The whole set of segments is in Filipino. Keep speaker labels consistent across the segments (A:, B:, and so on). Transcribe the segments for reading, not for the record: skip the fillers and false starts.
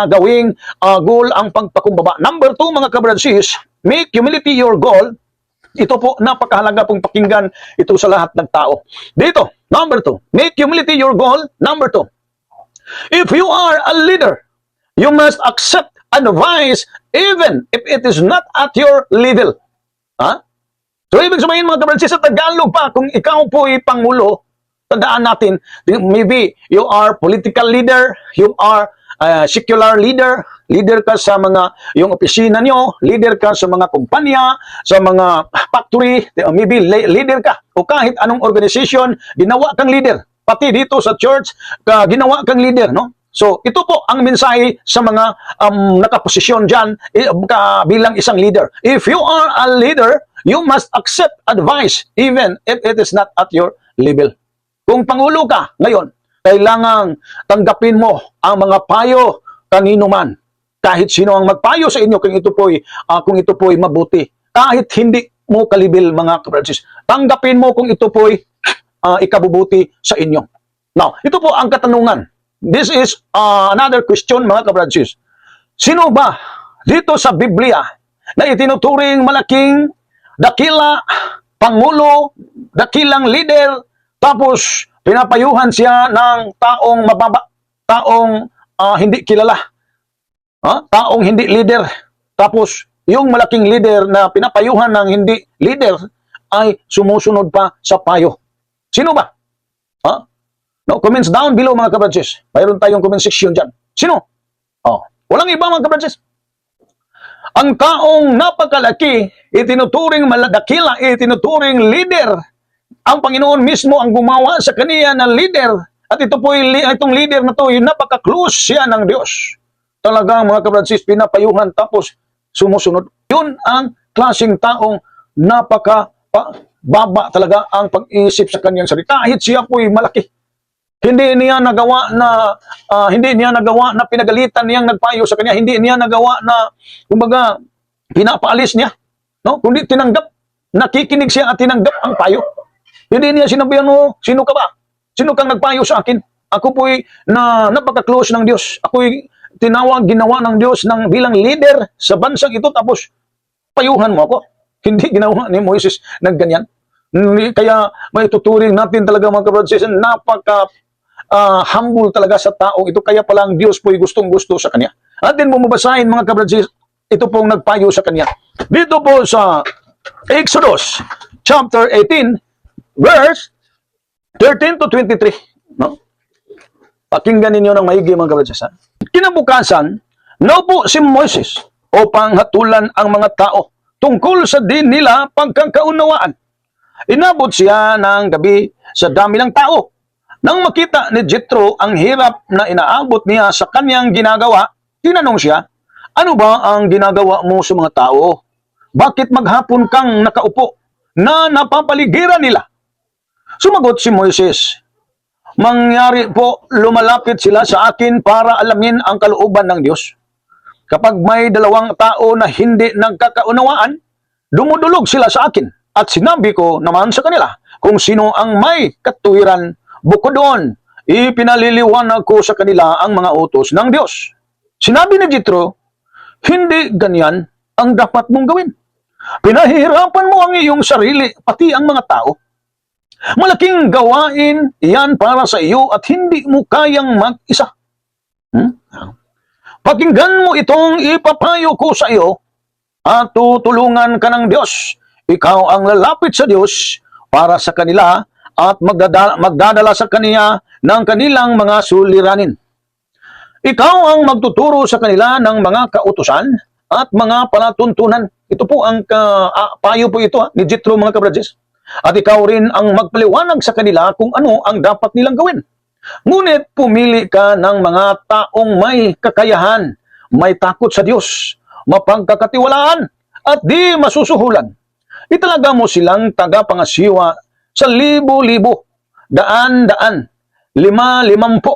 A: gawing goal ang pagpakumbaba. Number 2, mga kabransis, make humility your goal. Ito po, napakahalaga pong pakinggan ito sa lahat ng tao. Dito, number 2, make humility your goal. Number 2, if you are a leader, you must accept advice even if it is not at your level. Ha? So, ibig sabihin mga kabransis, sa Tagalog pa, kung ikaw po ay pangulo, tandaan natin, maybe you are political leader, you are secular leader, leader ka sa mga, yung opisina nyo, leader ka sa mga kumpanya, sa mga factory, maybe leader ka, o kahit anong organization, ginawa kang leader. Pati dito sa church, ginawa kang leader, no? So, ito po ang mensahe sa mga nakaposisyon dyan bilang isang leader. If you are a leader, you must accept advice even if it is not at your level. Kung pangulo ka ngayon, kailangang tanggapin mo ang mga payo kanino man. Kahit sino ang magpayo sa inyo kung ito po'y mabuti. Kahit hindi mo kalibil, mga kabransis, tanggapin mo kung ito po'y ikabubuti sa inyo. Now, ito po ang katanungan. This is another question, mga kabransis. Sino ba dito sa Biblia na itinuturing malaking, dakila, pangulo, dakilang leader, tapos pinapayuhan siya ng taong mababa, taong hindi kilala, taong hindi leader. Tapos yung malaking leader na pinapayuhan ng hindi leader ay sumusunod pa sa payo. Sino ba? No, comments down below, mga kabransis. Mayroon tayong comment section dyan. Sino? Walang iba, mga kabransis. Ang taong napakalaki, itinuturing maladakila, itinuturing leader. Ang Panginoon mismo ang gumawa sa kaniya ng leader. At ito po, itong leader na to, yung napaka-close siya ng Diyos. Talagang, mga kabransis, pinapayuhan tapos sumusunod. Yun ang klaseng taong napaka-baba talaga ang pag-isip sa kanyang salita. Kahit siya po'y malaki. Hindi niya nagawa na pinagalitan niyang nagpayo sa kanya. Hindi niya nagawa na, kumbaga, pinapaalis niya. No? Kundi tinanggap, nakikinig siya at tinanggap ang payo. Hindi niya sinabihan mo, sino ka ba? Sino kang nagpayo sa akin? Ako po'y napaka-close ng Diyos. Ako'y ginawa ng Diyos bilang leader sa bansang ito, tapos payuhan mo ako. Hindi ginawa ni Moises ng ganyan. Kaya may tuturing natin talaga, mga kabransis, humble talaga sa tao ito, kaya palang Diyos po'y gustong-gusto sa kanya. Atin mo mabasahin, mga kabransis, ito pong nagpayo sa kanya. Dito po sa Exodus chapter 18, verse 13 to 23. No? Pakinggan ninyo ng maigi, mga kabransis. Kinabukasan, naupo si Moises upang hatulan ang mga tao tungkol sa din nila pagkakaunawaan. Inabot siya ng gabi sa dami ng tao. Nang makita ni Jethro ang hirap na inaabot niya sa kanyang ginagawa, tinanong siya, ano ba ang ginagawa mo sa mga tao? Bakit maghapon kang nakaupo na napapaligiran nila? Sumagot si Moises, mangyari po, lumalapit sila sa akin para alamin ang kalooban ng Diyos. Kapag may dalawang tao na hindi nagkakaunawaan, dumudulog sila sa akin at sinabi ko naman sa kanila kung sino ang may katuwiran. Bukod doon, ipinaliliwanag ko sa kanila ang mga utos ng Diyos. Sinabi ni Jethro, hindi ganyan ang dapat mong gawin. Pinahihirapan mo ang iyong sarili, pati ang mga tao. Malaking gawain iyan para sa iyo at hindi mo kayang mag-isa. Pakinggan mo itong ipapayo ko sa iyo at tutulungan ka ng Diyos. Ikaw ang lalapit sa Diyos para sa kanila at magdadala sa kaniya ng kanilang mga suliranin. Ikaw ang magtuturo sa kanila ng mga kautusan at mga palatuntunan. Ito po ang payo po ito ni Jethro, mga kabransis. At ikaw rin ang magpaliwanag sa kanila kung ano ang dapat nilang gawin. Ngunit pumili ka ng mga taong may kakayahan, may takot sa Diyos, mapagkakatiwalaan at di masusuhulan. Italaga mo silang tagapangasiwa sa libo-libo, daan-daan, 5-50,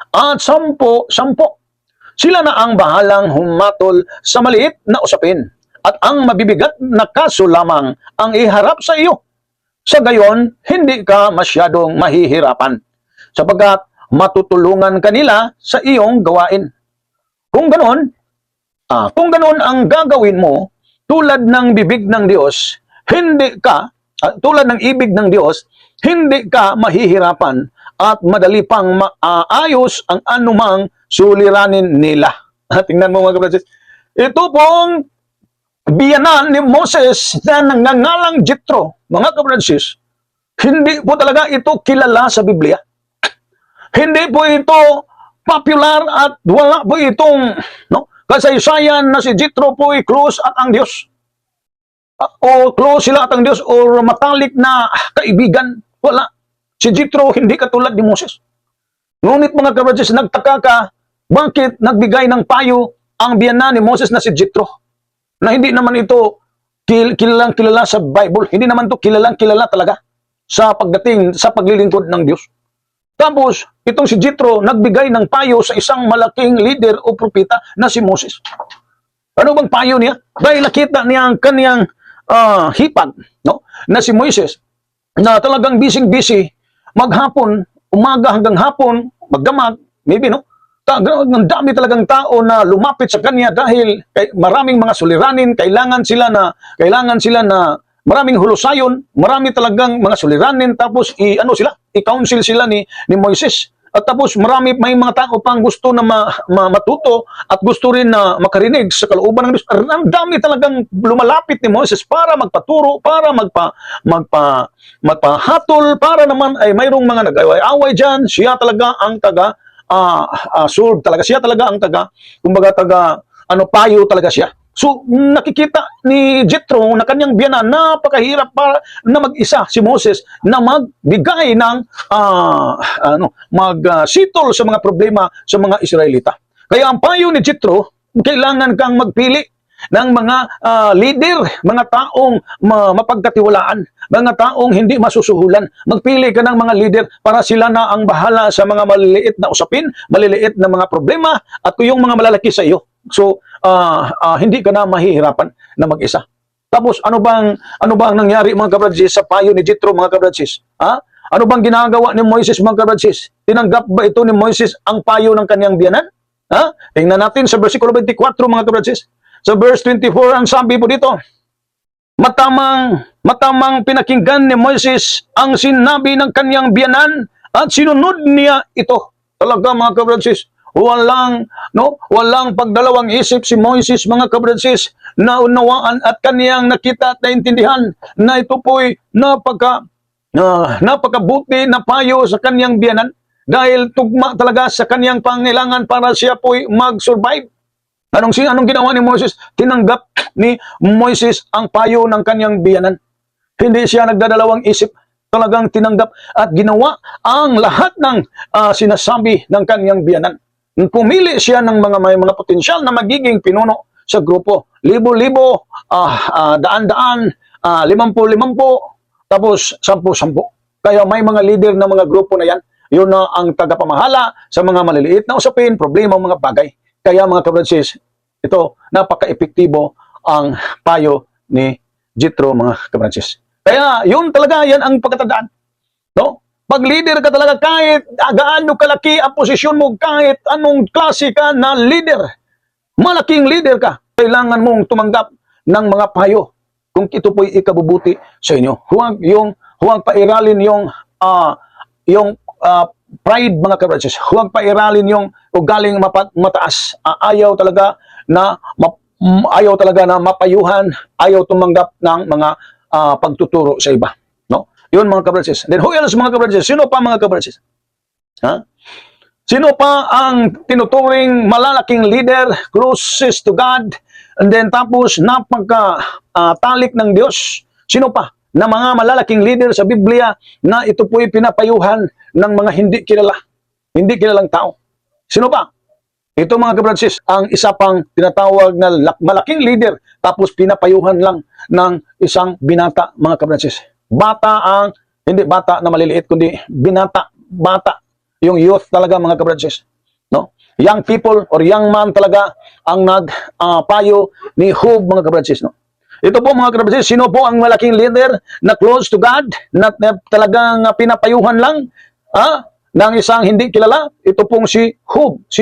A: at 10-10. Sila na ang bahalang humatol sa maliit na usapin, at ang mabibigat na kaso lamang ang iharap sa iyo. Sa gayon, hindi ka masyadong mahihirapan, sapagkat matutulungan kanila sa iyong gawain. Kung ganoon, kung ganoon ang gagawin mo, tulad ng bibig ng Diyos, hindi ka, tulad ng ibig ng Diyos, hindi ka mahihirapan at madali pang maayos ang anumang suliranin nila. Tingnan mo mga kapatid. Ito pong biyanan ni Moses na nangangalang Jethro, mga kapatid, hindi po talaga ito kilala sa Biblia. Hindi po ito popular at wala po itong kasaysayan na si Jethro po ay close at ang Diyos. O close sila at ang Diyos o matalik na kaibigan. Wala. Si Jethro hindi katulad ni Moses. Ngunit mga kapatid, nagtaka ka, bakit nagbigay ng payo ang biyanan ni Moses na si Jethro? Na hindi naman ito kilalang kilala sa Bible. Hindi naman ito kilalang kilala talaga sa pagdating sa paglilingkod ng Diyos. Tapos, itong si Jethro nagbigay ng payo sa isang malaking leader o propeta na si Moses. Ano bang payo niya? Dahil nakita niya ang kaniyang hipag, na si Moses, na talagang busy-busy, maghapon, umaga hanggang hapon, magdamag, maybe, ang dami talagang tao na lumapit sa kanya dahil maraming mga suliranin, kailangan sila na maraming hulusayon, marami talagang mga suliranin, tapos i-counsel sila ni Moises. At tapos may mga tao pang gusto na matuto at gusto rin na makarinig sa kalooban ng Diyos. Ang dami talagang lumalapit ni Moises para magpaturo, para magpahatol, para naman ay mayroong mga nag-away dyan. Siya talaga ang solve talaga. Siya talaga ang payo talaga siya. So, nakikita ni Jethro na kanyang biyanan, napakahirap para na mag-isa si Moses na magbigay ng sitol sa mga problema sa mga Israelita. Kaya ang payo ni Jethro, kailangan kang magpili ng mga leader, mga taong mapagkatiwalaan, mga taong hindi masusuhulan. Magpili ka ng mga leader para sila na ang bahala sa mga maliliit na usapin, maliliit na mga problema, at yung mga malalaki sa iyo. So, hindi ka na mahihirapan na mag-isa. Tapos, ano bang nangyari mga kabradsis sa payo ni Jethro mga kabradsis? Ano bang ginagawa ni Moises mga kabradsis? Tinanggap ba ito ni Moises ang payo ng kanyang biyanan? Tingnan natin sa versikulo 24 mga kabradsis. Sa verse 24, ang sabi po dito, matamang pinakinggan ni Moises ang sinabi ng kanyang biyanan at sinunod niya ito. Talaga mga kabradsis, walang pagdalawang isip si Moises mga kabradsis, na unawaan at kaniyang nakita at naintindihan na ito po'y napakabuti na payo sa kaniyang biyanan dahil tugma talaga sa kaniyang pangailangan para siya po'y mag-survive. Anong ginawa ni Moises? Tinanggap ni Moises ang payo ng kanyang biyanan. Hindi siya nagdadalawang isip. Talagang tinanggap at ginawa ang lahat ng sinasabi ng kanyang biyanan. Pumili siya ng may mga potensyal na magiging pinuno sa grupo. Libo-libo, daan-daan, 50-50, tapos 10-10. Kaya may mga leader ng mga grupo na yan. Yun na ang tagapamahala sa mga maliliit na usapin, problema, mga bagay. Kaya mga kabradsis, ito, napaka-epektibo ang payo ni Jethro mga kabradsis. Kaya yun talaga, yan ang pagkatandaan. Pag leader ka talaga, kahit gaano kalaki ang posisyon mo, kahit anong klase ka na leader, malaking leader ka, kailangan mong tumanggap ng mga payo kung ito po'y ikabubuti sa inyo. Huwag pairalin yung pride mga kabradsis. Huwag pairalin yung ugaling mataas. Ayaw talaga na mapayuhan, ayaw tumanggap ng mga pagtuturo sa iba. Yun mga kabradsis. Then who else mga kabradsis? Sino pa mga kabradsis? Sino pa ang tinuturing malalaking leader, closest to God, and then tapos napagkatalik ng Diyos? Sino pa na mga malalaking leader sa Biblia na ito po'y pinapayuhan ng mga hindi kilalang tao? Sino pa? Ito mga kabradsis, ang isa pang tinatawag na malaking leader tapos pinapayuhan lang ng isang binata mga kabradsis. Hindi bata na maliliit, kundi bata. Yung youth talaga mga kabradsis. Young people or young man talaga ang nagpayo ni Job mga kabradsis. Ito po mga kabradsis, sino po ang malaking leader na close to God, na talagang pinapayuhan lang ng isang hindi kilala? Ito pong si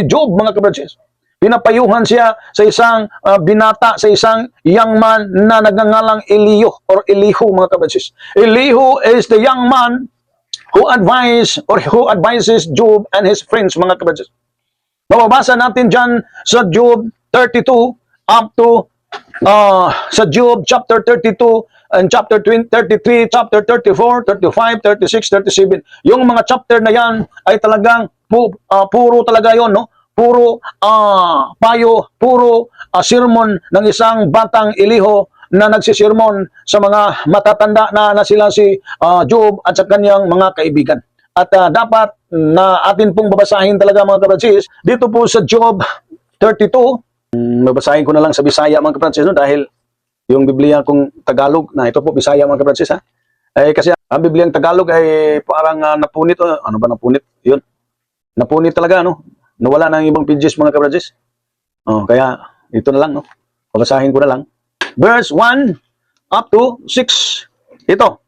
A: Job mga kabradsis. Pinapayuhan siya sa isang binata, sa isang young man na nagngangalang Elihu or Elihu mga kabransis. Elihu is the young man who advises Job and his friends mga kabransis. Mababasa natin dyan sa Job 32 up to sa Job chapter 32 and chapter 33, chapter 34, 35, 36, 37. Yung mga chapter na yan ay talagang puro talaga yon, no? Puro payo, puro sermon ng isang batang Elihu na nagsisirmon sa mga matatanda na sila si Job at sa kanyang mga kaibigan. At dapat na atin pong babasahin talaga mga kabransis, dito po sa Job 32, babasahin ko na lang sa Bisaya mga kabransis, no? Dahil yung Biblia kong Tagalog, na ito po Bisaya mga kabransis, ha? Kasi ang Bibliang Tagalog ay parang napunit, ano ba napunit? Yun, napunit talaga, no? Nawala ng ibang pages mga kabransis. Kaya ito na lang, no? Babasahin ko na lang. Verse 1 up to 6. Ito.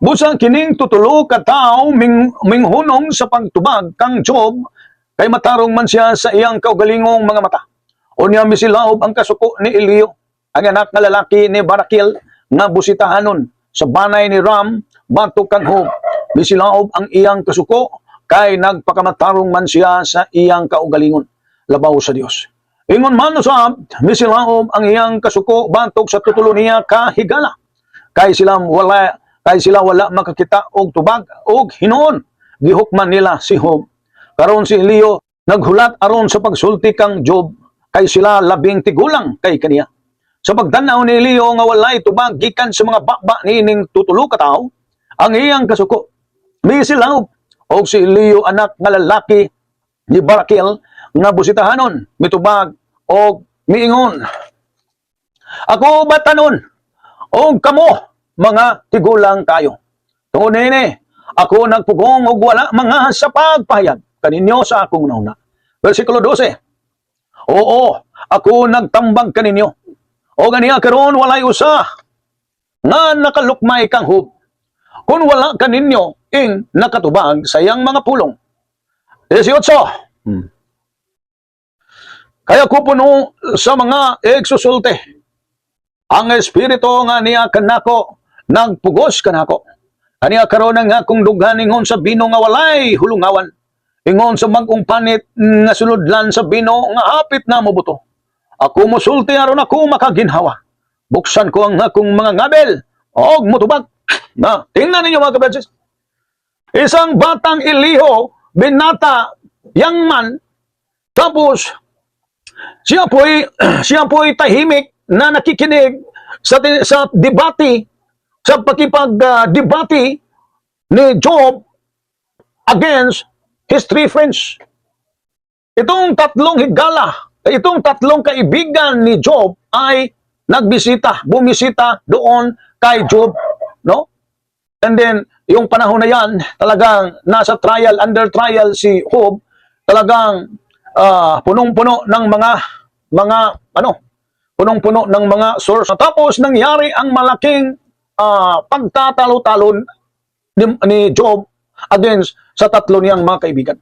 A: Busang kining tutulo ka tao minghunong sa pagtubag kang Job, kay matarong man siya sa iyang kaugalingong mga mata. Unya misilaob ang kasuko ni Elihu, ang anak nga lalaki ni Barakil, nga busitahanon sa banay ni Ram, batok kang Job. Misilaob ang iyang kasuko, kay nagpakamatarong man siya sa iyang kaugalingon, labaw sa Dios. Ingon man usab, misilaob ang iyang kasuko batok sa tutulo niya kahigala, kay sila wala makakita og tubag og hinuon. Gihukman nila si Job. Karon si Elihu naghulat aron sa pagsulti kang Job, kay sila labing tigulang kay kaniya. Sa pagtanaw ni Elihu nga walay tubag gikan sa mga baba niining tutulo ka tawo, ang iyang kasuko misilaob. Og si Elihu anak nga lalaki ni Barakil nga busitahanon mitubag og miingon, ako batanon og kamo mga tigulang kayo. Tungod nini, ako nagpugong og wala mga sa pagpahayag kaninyo sa akong nauna. Versikulo 12. Oo, ako nagtambag kaninyo. O ganiya karon walay usa nga nakalukmay kang Job, kung wala kaninyo ing nakatubag sa iyang mga pulong. 18. Kaya ko puno sa mga egsusulte, ang espiritu nga niya kanako nagpugos kanako. Aniya karon nga akong dughan ingon sa bino nga walay hulungawan, ingon sa magong panit nga suludlan sa bino nga hapit na mobuto. Ako musulti aron ako makaginhawa. Buksan ko ang akong mga ngabel og mutubag. Na, tingnan ninyo mga kabransis. Isang batang Elihu, binata, young man, tapos siya po'y tahimik na nakikinig sa debate, sa pakipag-debate ni Job against his three friends. Itong tatlong higala, itong tatlong kaibigan ni Job ay bumisita doon kay Job, no? And then, yung panahon na yan, talagang nasa trial, under trial si Job, talagang punong-puno ng punong-puno ng mga source. Tapos nangyari ang malaking pagtatalo-talon ni Job against sa tatlo niyang mga kaibigan.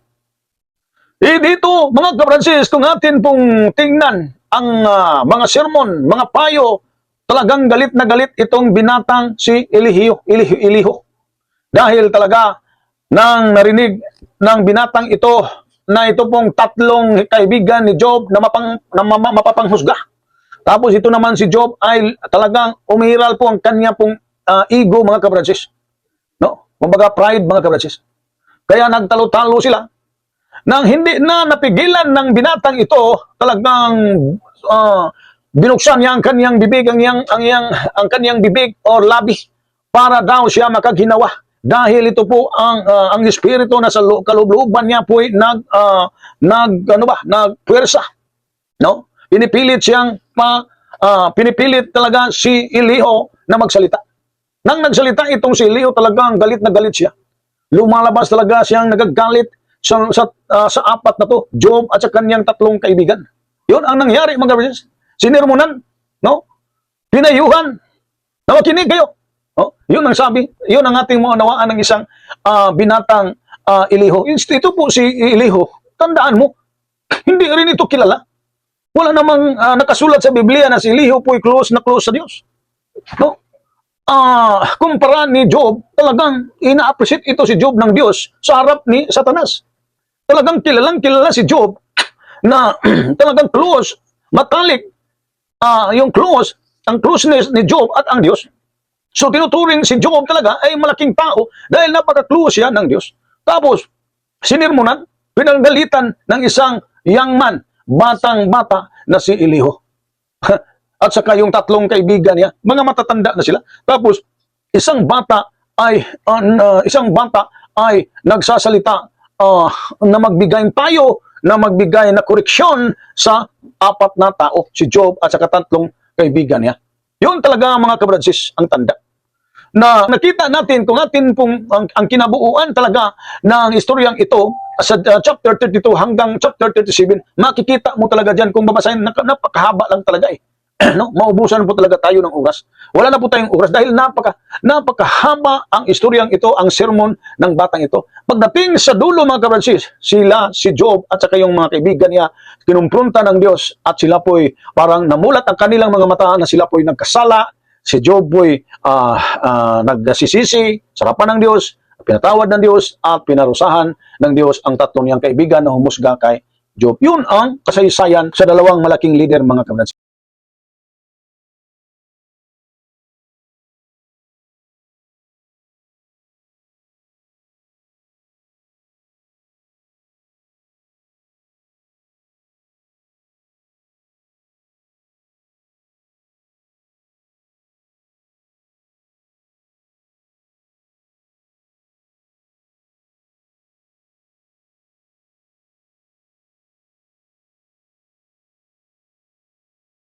A: Dito, mga kabransis, kung atin pong tingnan ang mga sermon, mga payo, talagang galit na galit itong binatang si Elihu. Dahil talaga nang narinig ng binatang ito na ito pong tatlong kaibigan ni Job na mapapanghusga. Tapos ito naman si Job ay talagang umiral po ang kanya pong ego mga kabransis. No? Kumbaga pride mga kabransis. Kaya nagtalo-talo sila. Nang hindi na napigilan ng binatang ito, talagang binuksan niya ang kanyang bibig, ang kanyang bibig or labi para daw siya makaghinawa. Dahil ito po ang espiritu na sa kalooban niya po ay nagpuwersa. No? Pinipilit talaga si Elihu na magsalita. Nang nagsalita itong si Elihu, talagang galit na galit siya. Lumalabas talaga siyang nagagalit sa apat na to, Job at sa kanyang tatlong kaibigan. Yun ang nangyari mga brothers. Sinirmonan, no? Pinayuhan. Nawakinig kayo. No? Yun ang sabi, yun ang ating maunawaan ng isang binatang Elihu. Ito po si Elihu. Tandaan mo, Hindi rin ito kilala. Wala namang nakasulat sa Biblia na si Elihu po'y close na close sa Diyos. No? Kumpara ni Job, talagang ina-appreciate ito si Job ng Diyos sa harap ni Satanas. Talagang kilalang kilala si Job na talagang close, matalik, yung close, ang closeness ni Job at ang Diyos. So tinuturing si Job talaga ay malaking tao dahil napaka-close siya ng Diyos. Tapos, sinirmonan, pinanggalitan ng isang young man, batang-bata na si Elihu. At saka yung tatlong kaibigan niya, mga matatanda na sila. Tapos, isang bata ay nagsasalita na magbigay tayo, na magbigay na koreksyon sa apat na tao, si Job at saka tatlong kaibigan niya. Yun talaga mga kabradsis ang tanda. Na nakita natin kung atin pong ang kinabuuan talaga ng istoryang ito sa chapter 32 hanggang chapter 37, makikita mo talaga dyan kung babasahin, napakahaba lang talaga eh. No? Maubusan po talaga tayo ng oras. Wala na po tayong oras dahil napakahaba ang istoryang ito, ang sermon ng batang ito. Pagdating sa dulo mga kabransis, sila, si Job at saka yung mga kaibigan niya, kinumpronta ng Diyos at sila po'y parang namulat ang kanilang mga mata na sila po'y nagkasala. Si Job po'y nagsisisi sa harapan ng Diyos, pinatawad ng Diyos at pinarusahan ng Diyos ang tatlong niyang kaibigan na humusga kay Job. Yun ang kasaysayan sa dalawang malaking leader mga kabransis.